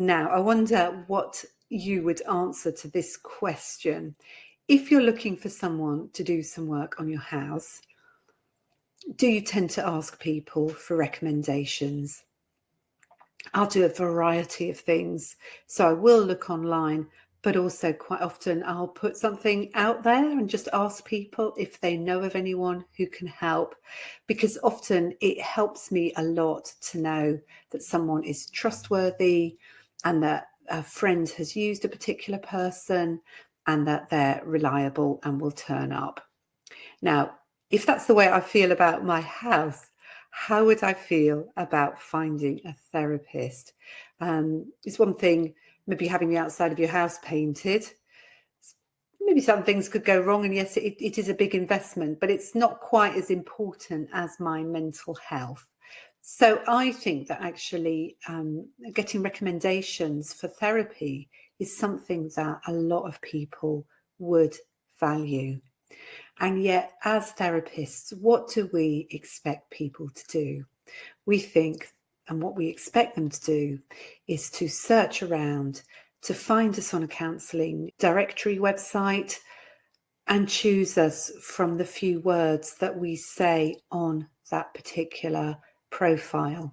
Now, I wonder what you would answer to this question. If you're looking for someone to do some work on your house, do you tend to ask people for recommendations? I'll do a variety of things. So I will look online, but also quite often I'll put something out there and just ask people if they know of anyone who can help, because often it helps me a lot to know that someone is trustworthy and that a friend has used a particular person and that they're reliable and will turn up. Now, if that's the way I feel about my house, how would I feel about finding a therapist? It's one thing, maybe having the outside of your house painted. Maybe some things could go wrong, and yes, it is a big investment, but it's not quite as important as my mental health. So I think that actually getting recommendations for therapy is something that a lot of people would value. And yet, as therapists, what do we expect people to do? We think, and what we expect them to do is to search around, to find us on a counselling directory website and choose us from the few words that we say on that particular profile.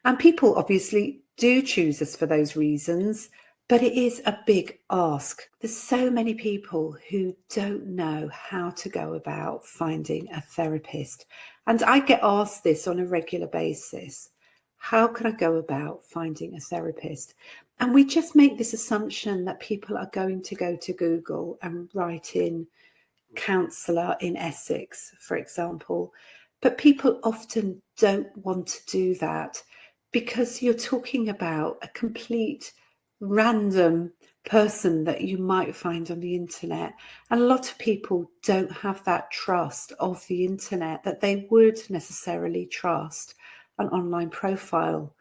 And people obviously do choose us for those reasons, but it is a big ask. There's so many people who don't know how to go about finding a therapist. And I get asked this on a regular basis. How can I go about finding a therapist? And we just make this assumption that people are going to go to Google and write in counsellor in Essex, for example. But people often don't want to do that because you're talking about a complete random person that you might find on the internet. And a lot of people don't have that trust of the internet that they would necessarily trust an online profile.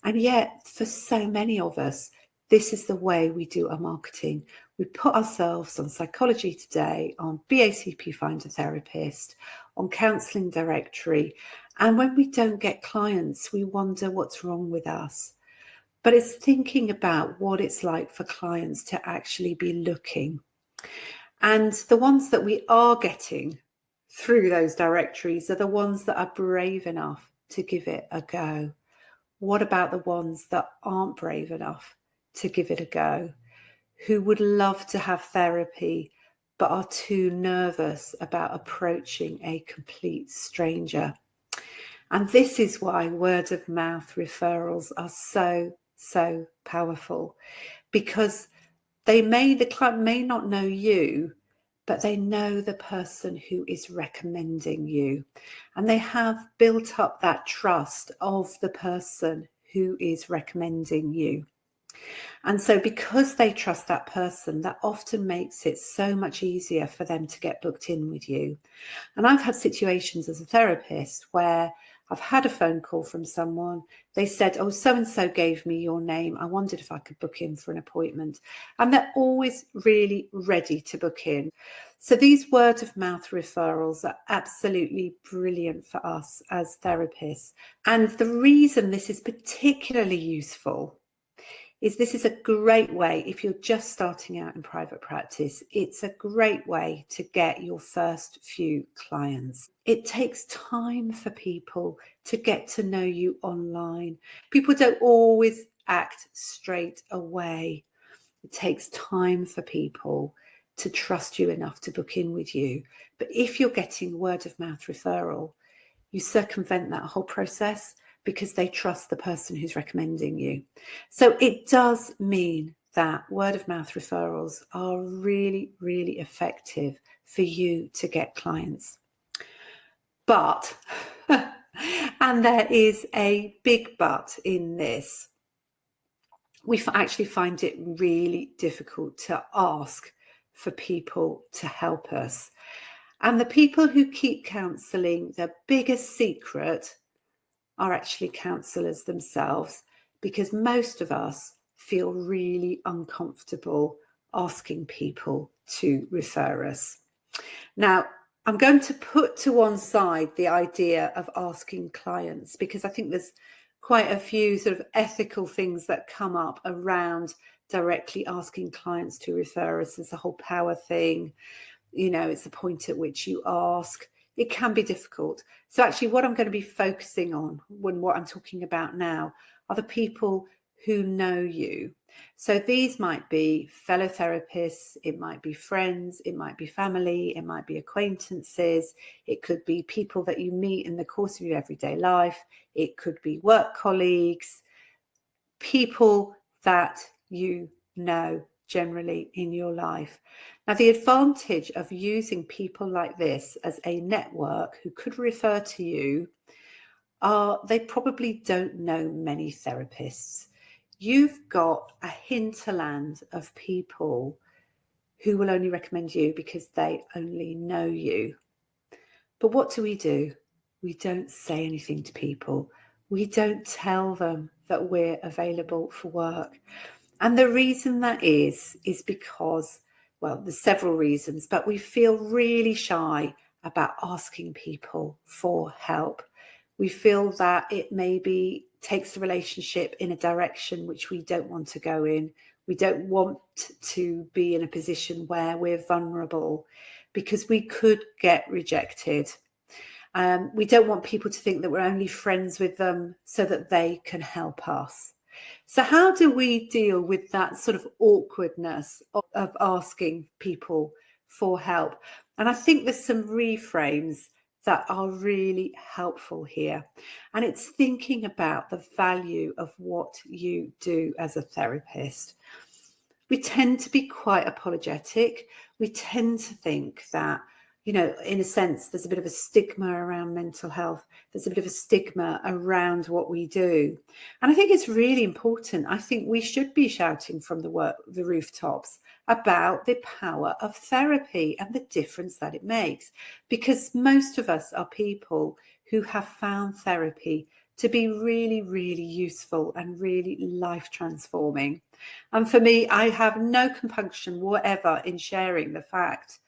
And yet, for so many of us, this is the way we do our marketing. We put ourselves on Psychology Today, on BACP Find a Therapist, on Counselling Directory. And when we don't get clients, we wonder what's wrong with us. But it's thinking about what it's like for clients to actually be looking. And the ones that we are getting through those directories are the ones that are brave enough to give it a go. What about the ones that aren't brave enough to give it a go, who would love to have therapy but are too nervous about approaching a complete stranger? And this is why word of mouth referrals are so powerful, because the client may not know you, but they know the person who is recommending you, and they have built up that trust of the person who is recommending you. And so because they trust that person, that often makes it so much easier for them to get booked in with you. And I've had situations as a therapist where I've had a phone call from someone. They said, oh, so-and-so gave me your name. I wondered if I could book in for an appointment. And they're always really ready to book in. So these word of mouth referrals are absolutely brilliant for us as therapists. And the reason this is particularly useful is this is a great way, if you're just starting out in private practice, it's a great way to get your first few clients. It takes time for people to get to know you online. People don't always act straight away. It takes time for people to trust you enough to book in with you. But if you're getting word of mouth referral, you circumvent that whole process because they trust the person who's recommending you. So it does mean that word of mouth referrals are really, really effective for you to get clients. But, and there is a big but in this, we actually find it really difficult to ask for people to help us. And the people who keep counselling, their biggest secret are actually counsellors themselves, because most of us feel really uncomfortable asking people to refer us. Now, I'm going to put to one side the idea of asking clients, because I think there's quite a few sort of ethical things that come up around directly asking clients to refer us. There's the whole power thing. It's the point at which you ask. It can be difficult. So actually what I'm going to be focusing on when what I'm talking about now are the people who know you. So these might be fellow therapists, it might be friends, it might be family, it might be acquaintances, it could be people that you meet in the course of your everyday life, it could be work colleagues, people that you know generally in your life. Now, the advantage of using people like this as a network who could refer to you are they probably don't know many therapists. You've got a hinterland of people who will only recommend you because they only know you. But what do? We don't say anything to people. We don't tell them that we're available for work. And the reason that is because, well, there's several reasons, but we feel really shy about asking people for help. We feel that it maybe takes the relationship in a direction which we don't want to go in. We don't want to be in a position where we're vulnerable because we could get rejected. We don't want people to think that we're only friends with them so that they can help us. So how do we deal with that sort of awkwardness of asking people for help? And I think there's some reframes that are really helpful here. And it's thinking about the value of what you do as a therapist. We tend to be quite apologetic. We tend to think that, in a sense, there's a bit of a stigma around mental health. There's a bit of a stigma around what we do. And I think it's really important. I think we should be shouting from the rooftops about the power of therapy and the difference that it makes. Because most of us are people who have found therapy to be really, really useful and really life transforming. And for me, I have no compunction whatever in sharing the fact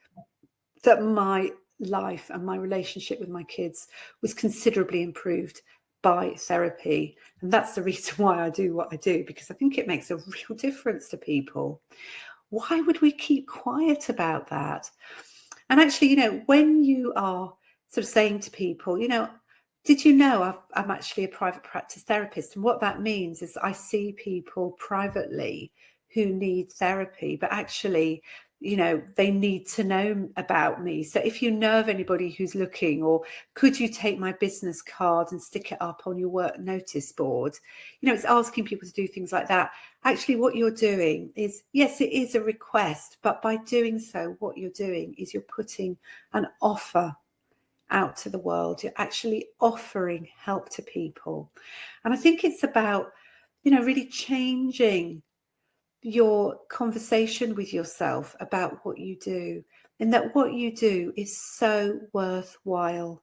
that my life and my relationship with my kids was considerably improved by therapy. And that's the reason why I do what I do, because I think it makes a real difference to people. Why would we keep quiet about that? And actually, when you are sort of saying to people, did you know I'm actually a private practice therapist? And what that means is I see people privately who need therapy, but actually, they need to know about me. So if you know of anybody who's looking, or could you take my business card and stick it up on your work notice board? It's asking people to do things like that. Actually, what you're doing is, yes, it is a request, but by doing so, what you're doing is you're putting an offer out to the world. You're actually offering help to people. And I think it's about, really changing your conversation with yourself about what you do, and that what you do is so worthwhile.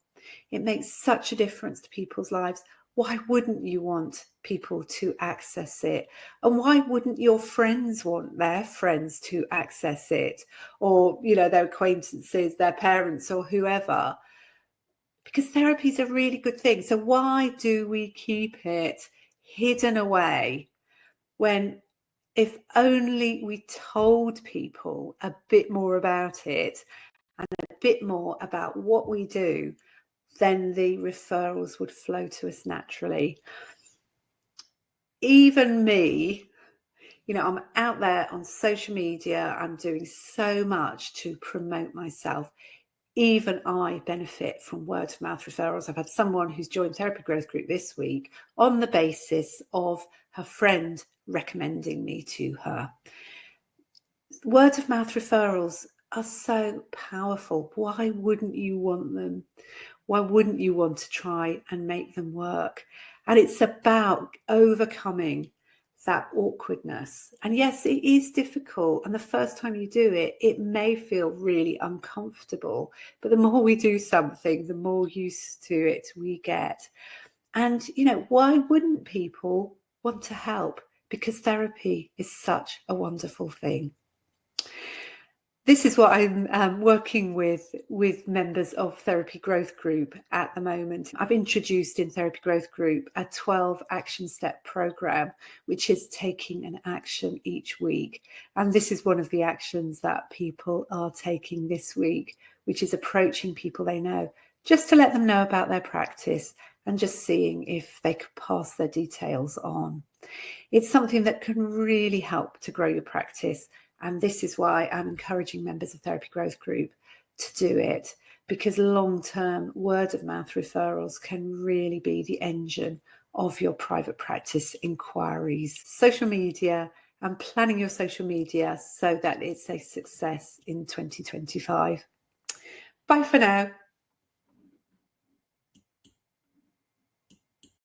It makes such a difference to people's lives. Why wouldn't you want people to access it? And why wouldn't your friends want their friends to access it? Or, their acquaintances, their parents, or whoever? Because therapy is a really good thing. So why do we keep it hidden away when, if only we told people a bit more about it and a bit more about what we do, then the referrals would flow to us naturally. Even me, I'm out there on social media. I'm doing so much to promote myself. Even I benefit from word of mouth referrals. I've had someone who's joined Therapy Growth Group this week on the basis of her friend recommending me to her. Word of mouth referrals are so powerful. Why wouldn't you want them? Why wouldn't you want to try and make them work? And it's about overcoming that awkwardness. And yes, it is difficult. And the first time you do it, it may feel really uncomfortable. But the more we do something, the more used to it we get. And, why wouldn't people want to help? Because therapy is such a wonderful thing. This is what I'm working with members of Therapy Growth Group at the moment. I've introduced in Therapy Growth Group a 12 action step program, which is taking an action each week. And this is one of the actions that people are taking this week, which is approaching people they know, just to let them know about their practice and just seeing if they could pass their details on. It's something that can really help to grow your practice. And this is why I'm encouraging members of Therapy Growth Group to do it, because long-term word of mouth referrals can really be the engine of your private practice inquiries. Social media and planning your social media so that it's a success in 2025. Bye for now.